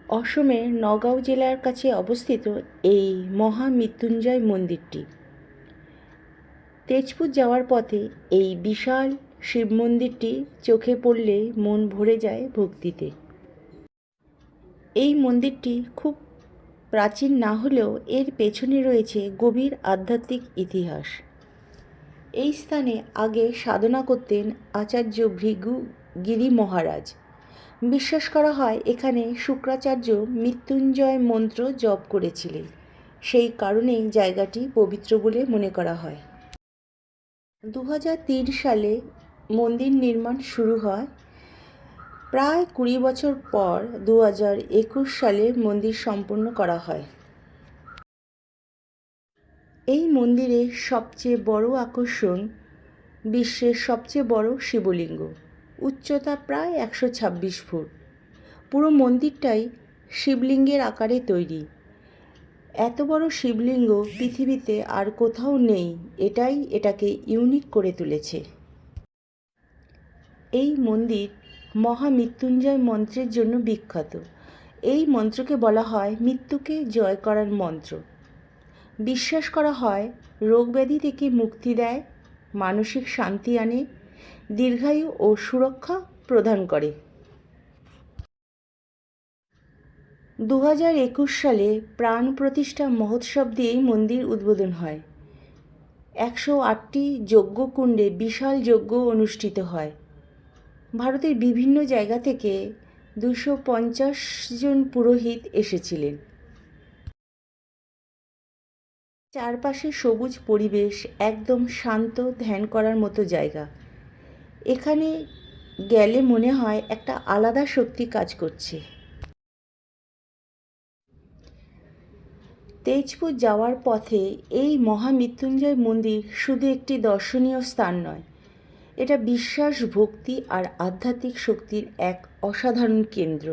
অসমের নগাঁও জেলার কাছে অবস্থিত এই মহামৃত্যুঞ্জয় মন্দিরটি। তেজপুর যাওয়ার পথে এই বিশাল শিব মন্দিরটি চোখে পড়লে মন ভরে যায় ভক্তিতে। এই মন্দিরটি খুব প্রাচীন না হলেও এর পেছনে রয়েছে গভীর আধ্যাত্মিক ইতিহাস। এই স্থানে আগে সাধনা করতেন আচার্য ভৃগুগিরি মহারাজ। বিশ্বাস করা হয় এখানে শুক্রাচার্য মৃত্যুঞ্জয় মন্ত্র জপ করেছিলেন, সেই কারণেই জায়গাটি পবিত্র বলে মনে করা হয়। 2003 সালে মন্দির নির্মাণ শুরু হয়। প্রায় 20 বছর পর 2021 সালে মন্দির সম্পূর্ণ করা হয়। এই মন্দিরের সবচেয়ে বড় আকর্ষণ বিশ্বের সবচেয়ে বড় শিবলিঙ্গ, উচ্চতা প্রায় 126 ফুট। পুরো মন্দিরটাই শিবলিঙ্গের আকারে তৈরি। এত বড় শিবলিঙ্গ পৃথিবীতে আর কোথাও নেই, এটাই এটাকে ইউনিক করে তুলেছে। এই মন্দির মহামৃত্যুঞ্জয় মন্ত্রের জন্য বিখ্যাত। এই মন্ত্রকে বলা হয় মৃত্যুকে জয় করার মন্ত্র। বিশ্বাস করা হয় রোগব্যাধি থেকে মুক্তি দেয়, মানসিক শান্তি আনে, দীর্ঘায়ু ও সুরক্ষা প্রদান করে। 2021 সালে প্রাণ প্রতিষ্ঠা মহোৎসব দিয়েই মন্দির উদ্বোধন হয়। 108টি যজ্ঞকুণ্ডে বিশাল যজ্ঞ অনুষ্ঠিত হয়। ভারতের বিভিন্ন জায়গা থেকে 250 জন পুরোহিত এসেছিলেন। চারপাশে সবুজ পরিবেশ, একদম শান্ত, ধ্যান করার মতো জায়গা। এখানে গেলে মনে হয় একটা আলাদা শক্তি কাজ করছে। তেজপুর যাওয়ার পথে এই মহামৃত্যুঞ্জয় মন্দির শুধু একটি দর্শনীয় স্থান নয়, এটা বিশ্বাস, ভক্তি আর আধ্যাত্মিক শক্তির এক অসাধারণ কেন্দ্র।